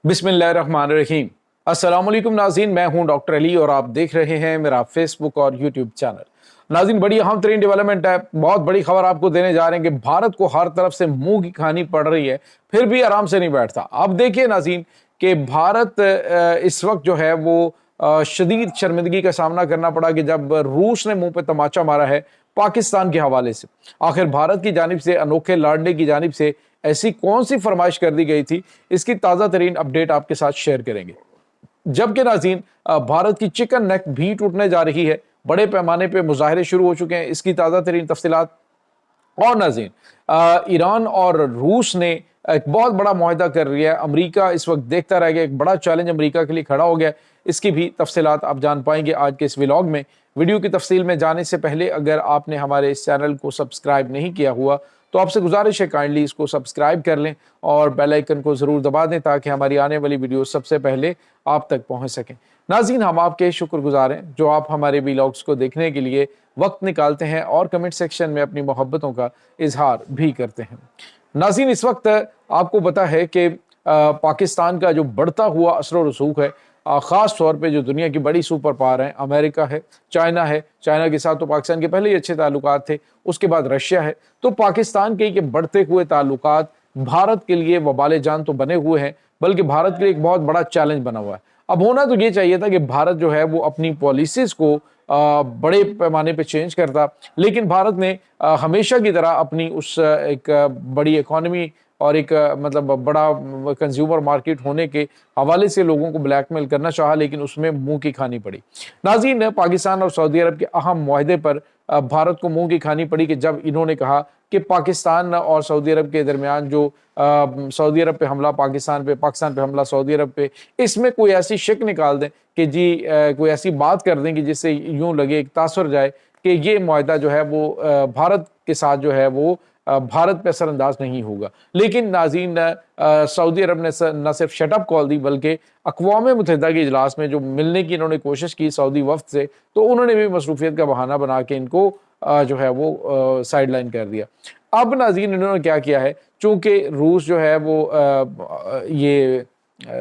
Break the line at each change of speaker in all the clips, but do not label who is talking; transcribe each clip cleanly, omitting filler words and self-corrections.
बिस्मिल्लाहिर्रहमानिर्रहीम। अस्सलाम वालेकुम नाज़रीन, मैं हूं डॉक्टर अली और आप देख रहे हैं मेरा फेसबुक और यूट्यूब चैनल। नाज़रीन, बड़ी अहम तरीन डेवलपमेंट है, बहुत बड़ी खबर आपको देने जा रहे हैं कि भारत को हर तरफ से मुंह की खानी पड़ रही है, फिर भी आराम से नहीं बैठता। अब देखिए नाज़रीन कि भारत इस वक्त जो है वो शदीद शर्मिंदगी का सामना करना पड़ा कि जब रूस ने मुंह पे तमाचा मारा है पाकिस्तान के हवाले से। आखिर भारत की जानिब से, अनोखे लाडले की जानिब से ऐसी कौन सी फरमाइश कर दी गई थी, इसकी ताज़ा तरीन अपडेट आपके साथ शेयर करेंगे। जबकि नाज़रीन भारत की चिकन नेक भी टूटने जा रही है, बड़े पैमाने पे मुजाहरे शुरू हो चुके हैं, इसकी ताज़ा तरीन तफसीलात। और नाज़रीन ईरान और रूस ने एक बहुत बड़ा मुआहदा कर लिया है। अमरीका इस वक्त देखता रह गया, एक बड़ा चैलेंज अमरीका के लिए खड़ा हो गया। इसकी भी तफसीलात आप जान पाएंगे आज के इस व्लॉग में। वीडियो की तफसील में जाने से पहले अगर आपने हमारे इस चैनल को सब्सक्राइब नहीं किया हुआ तो आपसे गुजारिश है काइंडली इसको सब्सक्राइब कर लें और बेल आइकन को ज़रूर दबा दें ताकि हमारी आने वाली वीडियो सबसे पहले आप तक पहुंच सकें। नाज़रीन, हम आपके शुक्रगुजार हैं जो आप हमारे व्लॉग्स को देखने के लिए वक्त निकालते हैं और कमेंट सेक्शन में अपनी मोहब्बतों का इजहार भी करते हैं। नाज़रीन, इस वक्त आपको पता है कि पाकिस्तान का जो बढ़ता हुआ असर व रसूख है, ख़ास तौर पे जो दुनिया की बड़ी सुपर पावर है, अमेरिका है, चाइना है। चाइना के साथ तो पाकिस्तान के पहले ही अच्छे ताल्लुकात थे, उसके बाद रशिया है। तो पाकिस्तान के ये बढ़ते हुए ताल्लुकात भारत के लिए वबाले जान तो बने हुए हैं, बल्कि भारत के लिए एक बहुत बड़ा चैलेंज बना हुआ है। अब होना तो ये चाहिए था कि भारत जो है वो अपनी पॉलिसीज़ को बड़े पैमाने पे चेंज करता, लेकिन भारत ने हमेशा की तरह अपनी उस एक बड़ी इकॉनमी और एक मतलब बड़ा कंज्यूमर मार्केट होने के हवाले से लोगों को ब्लैकमेल करना चाहा, लेकिन उसमें मुंह की खानी पड़ी। नाज़रीन, पाकिस्तान और सऊदी अरब के अहम मुआहदे पर भारत को मुंह की खानी पड़ी कि जब इन्होंने कहा कि पाकिस्तान और सऊदी अरब के दरमियान जो सऊदी अरब पे हमला पाकिस्तान पे हमला सऊदी अरब पे, इसमें कोई ऐसी शक निकाल दें कि जी कोई ऐसी बात कर दें कि जिससे यूं लगे, एक तासुर जाए कि ये मुआहदा जो है वो भारत के साथ जो है वो भारत पे असरअंदाज नहीं होगा। लेकिन नाज़रीन, सऊदी अरब ने न सिर्फ शटअप कॉल दी बल्कि अक़वाम मुत्तहिदा के इजलास में जो मिलने की इन्होंने कोशिश की सऊदी वफ्द से, तो उन्होंने भी मसरूफियत का बहाना बना के इनको जो है वो साइड लाइन कर दिया। अब नाज़रीन इन्होंने क्या किया है, चूँकि रूस जो है वो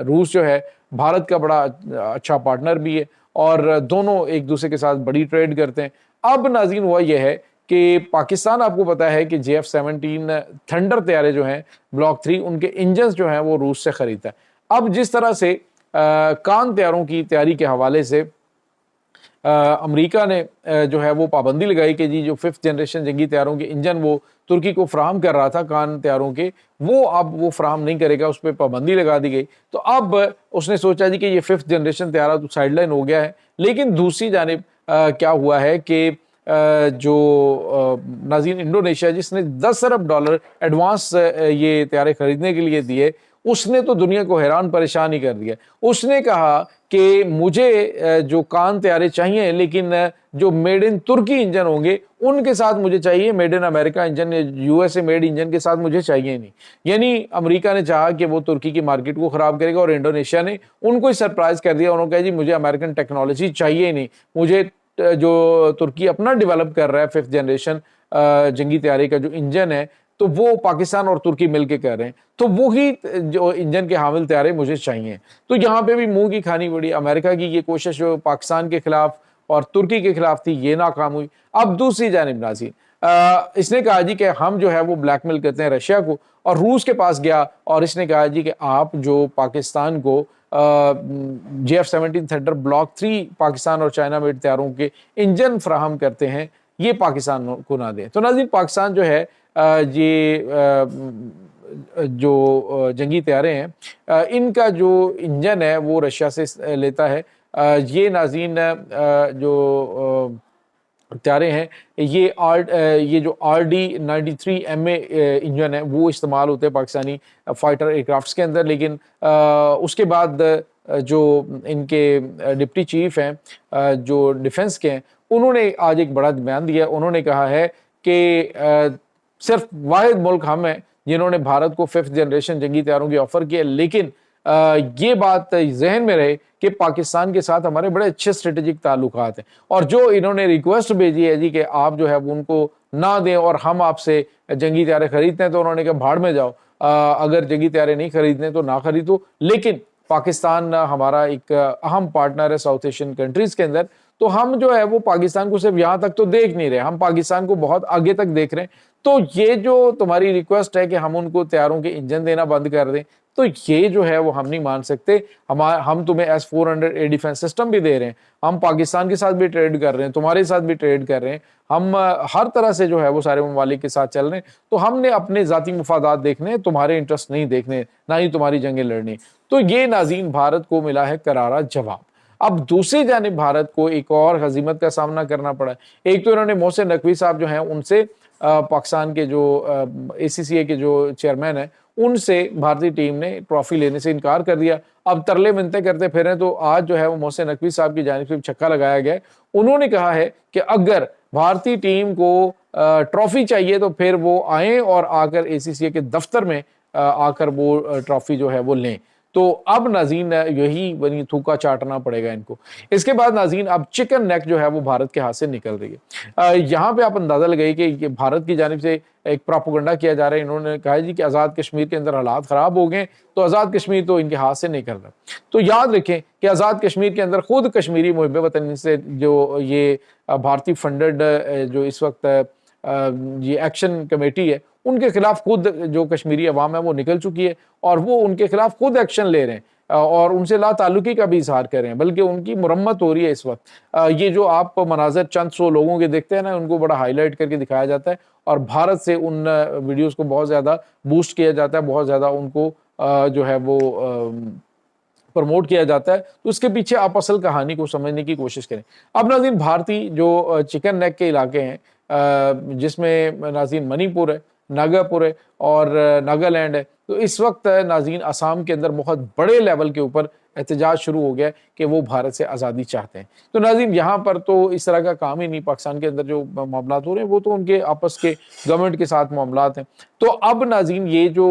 रूस जो है भारत का बड़ा अच्छा पार्टनर भी है और दोनों एक दूसरे के साथ बड़ी ट्रेड करते हैं। अब नाज़रीन हुआ यह है कि पाकिस्तान, आपको पता है कि JF-17 थंडर तैयारे जो हैं ब्लॉक 3, उनके इंजन्स जो हैं वो रूस से खरीदता है। अब जिस तरह से कान तैयारों की तैयारी के हवाले से अमेरिका ने जो है वो पाबंदी लगाई कि जी जो 5th जनरेशन जंगी तैयारों के इंजन वो तुर्की को फ्राहम कर रहा था कान तैयारों के, वो अब वो फ्राहम नहीं करेगा, उस पर पाबंदी लगा दी गई। तो अब उसने सोचा जी कि ये 5th जनरेशन तैयारा तो साइडलाइन हो गया है। लेकिन दूसरी जानिब क्या हुआ है कि जो नाज़रीन इंडोनेशिया, जिसने $10 अरब एडवांस ये तैयारे खरीदने के लिए दिए, उसने तो दुनिया को हैरान परेशान ही कर दिया। उसने कहा कि मुझे जो कान तैयारे चाहिए, लेकिन जो मेड इन तुर्की इंजन होंगे उनके साथ मुझे चाहिए, मेड इन अमेरिका इंजन या USA मेड इंजन के साथ मुझे चाहिए नहीं। यानी अमेरिका ने चाहा कि वो तुर्की की मार्केट को ख़राब करेगा और इंडोनेशिया ने उनको ही सरप्राइज़ कर दिया। उन्होंने कहा जी मुझे अमेरिकन टेक्नोलॉजी चाहिए नहीं, मुझे जो तुर्की अपना डेवलप कर रहा है 5th जनरेशन जंगी तैयारी का जो इंजन है, तो वो पाकिस्तान और तुर्की मिलके कर रहे हैं, तो वही जो इंजन के हामिल तैयारे मुझे चाहिए। तो यहाँ पे भी मुंह की खानी पड़ी। अमेरिका की ये कोशिश जो पाकिस्तान के खिलाफ और तुर्की के खिलाफ थी, ये नाकाम हुई। अब दूसरी जानिब नाज़रीन इसने कहा जी कि हम जो है वो ब्लैकमेल करते हैं रशिया को, और रूस के पास गया और इसने कहा जी कि आप जो पाकिस्तान को JF-17 थंडर ब्लॉक 3 पाकिस्तान और चाइना मेड तैयारों के इंजन फ्राहम करते हैं, ये पाकिस्तान को ना दें। तो नाज़रीन, पाकिस्तान जो है ये जो जंगी तैयारे हैं इनका जो इंजन है वो रशिया से लेता है। ये नाज़रीन जो तैयारे हैं ये जो RD-93MA इंजन है वो इस्तेमाल होते हैं पाकिस्तानी फाइटर एयरक्राफ्ट्स के अंदर। लेकिन उसके बाद जो इनके डिप्टी चीफ हैं जो डिफेंस के हैं, उन्होंने आज एक बड़ा बयान दिया। उन्होंने कहा है कि सिर्फ वाहिद मुल्क हम हैं जिन्होंने भारत को 5th जनरेशन जंगी तैयारों की ऑफर किया, लेकिन ये बात जहन में रहे कि पाकिस्तान के साथ हमारे बड़े अच्छे स्ट्रेटेजिक ताल्लुकात हैं। और जो इन्होंने रिक्वेस्ट भेजी है जी कि आप जो है वो उनको ना दें और हम आपसे जंगी तैयारे खरीदते हैं, तो उन्होंने कहा भाड़ में जाओ, अगर जंगी तैयारे नहीं खरीदने तो ना खरीदो, लेकिन پاکستان ہمارا ایک اہم پارٹنر ہے ساؤتھ ایشین کنٹریز کے اندر، تو ہم جو ہے وہ پاکستان کو صرف یہاں تک تو دیکھ نہیں رہے، ہم پاکستان کو بہت آگے تک دیکھ رہے ہیں۔ تو یہ جو تمہاری ریکویسٹ ہے کہ ہم ان کو طیاروں کے انجن دینا بند کر دیں، تو یہ جو ہے وہ ہم نہیں مان سکتے۔ ہم تمہیں S-400 ایئر ڈیفنس سسٹم بھی دے رہے ہیں، ہم پاکستان کے ساتھ بھی ٹریڈ کر رہے ہیں، تمہارے ساتھ بھی ٹریڈ کر رہے ہیں، ہم ہر طرح سے جو ہے وہ سارے ممالک کے ساتھ چل رہے ہیں۔ تو ہم نے اپنے ذاتی مفادات دیکھنے، تمہارے انٹرسٹ نہیں دیکھنے، نہ ہی تمہاری جنگیں لڑنی۔ تو یہ ناظرین بھارت کو ملا ہے کرارا جواب۔ اب دوسری جانب بھارت کو ایک اور ہزیمت کا سامنا کرنا پڑا۔ ایک تو انہوں نے محسن نقوی صاحب جو ہیں ان سے پاکستان کے جو ACCA کے جو چیئرمین ہیں ان سے بھارتی ٹیم نے ٹرافی لینے سے انکار کر دیا۔ اب ترلے منتیں کرتے پھریں تو آج جو ہے وہ محسن نقوی صاحب کی جانب سے چھکا لگایا گیا ہے۔ انہوں نے کہا ہے کہ اگر بھارتی ٹیم کو ٹرافی چاہیے تو پھر وہ آئیں اور آ کر ACCA کے دفتر میں آ کر وہ ٹرافی جو ہے وہ لیں۔ تو اب ناظرین یہی بنی تھوکا چاٹنا پڑے گا ان کو۔ اس کے بعد ناظرین اب چکن نیک جو ہے وہ بھارت کے ہاتھ سے نکل رہی ہے۔ یہاں پہ آپ اندازہ لگائیے کہ بھارت کی جانب سے ایک پراپوگنڈا کیا جا رہا ہے۔ انہوں نے کہا جی کہ آزاد کشمیر کے اندر حالات خراب ہو گئے تو آزاد کشمیر تو ان کے ہاتھ سے نکل رہا۔ تو یاد رکھیں کہ آزاد کشمیر کے اندر خود کشمیری محب وطن سے جو یہ بھارتی فنڈڈ جو اس وقت یہ ایکشن کمیٹی ہے ان کے خلاف خود جو کشمیری عوام ہے وہ نکل چکی ہے اور وہ ان کے خلاف خود ایکشن لے رہے ہیں اور ان سے لا تعلقی کا بھی اظہار کر رہے ہیں، بلکہ ان کی مرمت ہو رہی ہے اس وقت۔ یہ جو آپ مناظر چند سو لوگوں کے دیکھتے ہیں نا، ان کو بڑا ہائی لائٹ کر کے دکھایا جاتا ہے اور بھارت سے ان ویڈیوز کو بہت زیادہ بوسٹ کیا جاتا ہے، بہت زیادہ ان کو جو ہے وہ پروموٹ کیا جاتا ہے۔ تو اس کے پیچھے آپ اصل کہانی کو سمجھنے کی کوشش کریں۔ اب ناظرین بھارتی جو چکن نیک کے علاقے ہیں جس میں ناظرین منی پور ہے، ناگا پور ہے اور ناگالینڈ ہے، تو اس وقت ناظرین آسام کے اندر بہت بڑے لیول کے اوپر احتجاج شروع ہو گیا کہ وہ بھارت سے آزادی چاہتے ہیں۔ تو ناظرین یہاں پر تو اس طرح کا کام ہی نہیں، پاکستان کے اندر جو معاملات ہو رہے ہیں وہ تو ان کے آپس کے گورنمنٹ کے ساتھ معاملات ہیں۔ تو اب ناظرین یہ جو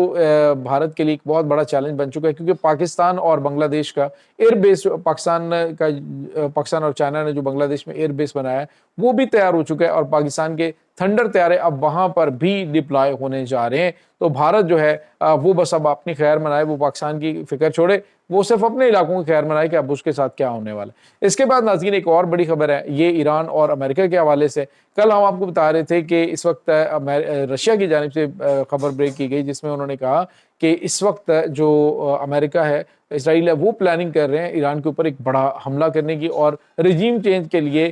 بھارت کے لیے ایک بہت بڑا چیلنج بن چکا ہے، کیونکہ پاکستان اور بنگلہ دیش کا ایئر بیس، پاکستان اور چائنا نے جو بنگلہ دیش میں ایئر بیس بنایا ہے وہ بھی تیار ہو چکا ہے اور پاکستان کے تھنڈر طیارے اب وہاں پر بھی ڈپلائے ہونے جا رہے ہیں۔ تو بھارت جو ہے وہ بس اب اپنی خیر منائے، وہ پاکستان کی فکر چھوڑے، وہ صرف اپنے علاقوں کی خیر منائے کہ اب اس کے ساتھ کیا ہونے والا ہے۔ اس کے بعد ناظرین ایک اور بڑی خبر ہے، یہ ایران اور امریکہ کے حوالے سے۔ کل ہم آپ کو بتا رہے تھے کہ اس وقت رشیا کی جانب سے خبر بریک کی گئی جس میں انہوں نے کہا کہ اس وقت جو امریکہ ہے، اسرائیل ہے، وہ پلاننگ کر رہے ہیں ایران کے اوپر ایک بڑا حملہ کرنے کی اور رجیم چینج کے لیے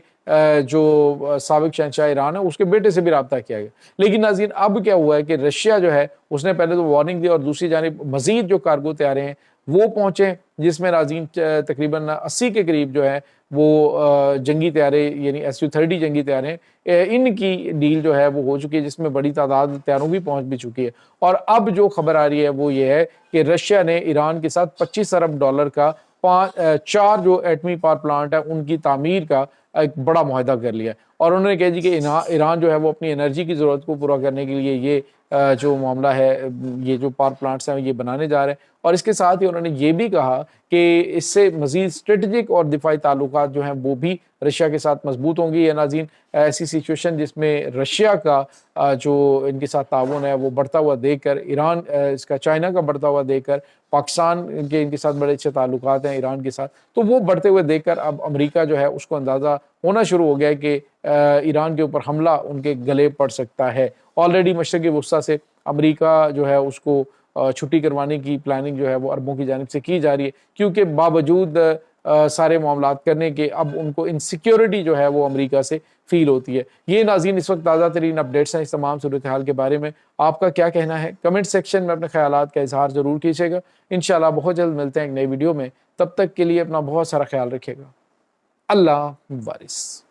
جو سابق شہنشاہ ایران ہے اس کے بیٹے سے بھی رابطہ کیا گیا۔ لیکن ناظرین اب کیا ہوا ہے کہ رشیا جو ہے اس نے پہلے تو وارننگ دی اور دوسری جانب مزید جو کارگو طیارے ہیں وہ پہنچے، جس میں ناظرین تقریباً 80 کے قریب جو ہے وہ جنگی طیارے یعنی Su-30 جنگی طیارے ہیں، ان کی ڈیل جو ہے وہ ہو چکی ہے، جس میں بڑی تعداد طیاروں بھی پہنچ بھی چکی ہے۔ اور اب جو خبر آ رہی ہے وہ یہ ہے کہ رشیا نے ایران کے ساتھ $25 ارب کا 4 جو ایٹمی پاور پلانٹ ہے ان کی تعمیر کا ایک بڑا معاہدہ کر لیا ہے۔ اور انہوں نے کہا جی کہ ایران جو ہے وہ اپنی انرجی کی ضرورت کو پورا کرنے کے لیے یہ جو معاملہ ہے، یہ جو پاور پلانٹس ہیں یہ بنانے جا رہے ہیں۔ اور اس کے ساتھ ہی انہوں نے یہ بھی کہا کہ اس سے مزید اسٹریٹجک اور دفاعی تعلقات جو ہیں وہ بھی رشیا کے ساتھ مضبوط ہوں گی۔ یہ ناظرین ایسی سچویشن جس میں رشیا کا جو ان کے ساتھ تعاون ہے وہ بڑھتا ہوا دیکھ کر، ایران اس کا چائنا کا بڑھتا ہوا دیکھ کر، پاکستان کے ان کے ساتھ بڑے اچھے تعلقات ہیں ایران کے ساتھ، تو وہ بڑھتے ہوئے دیکھ کر اب امریکہ جو ہے اس کو اندازہ ہونا شروع ہو گیا ہے کہ ایران کے اوپر حملہ ان کے گلے پڑ سکتا ہے۔ آلریڈی مشرقی وسطیٰ سے امریکہ جو ہے اس کو چھٹی کروانے کی پلاننگ جو ہے وہ عربوں کی جانب سے کی جا رہی ہے، کیونکہ باوجود سارے معاملات کرنے کے اب ان کو انسیکیورٹی جو ہے وہ امریکہ سے فیل ہوتی ہے۔ یہ ناظرین اس وقت تازہ ترین اپڈیٹس ہیں اس تمام صورتحال کے بارے میں۔ آپ کا کیا کہنا ہے؟ کمنٹ سیکشن میں اپنے خیالات کا اظہار ضرور کیجیے گا۔ انشاءاللہ بہت جلد ملتے ہیں ایک نئی ویڈیو میں، تب تک کے لیے اپنا بہت سارا خیال رکھیے گا۔ اللہ وارث۔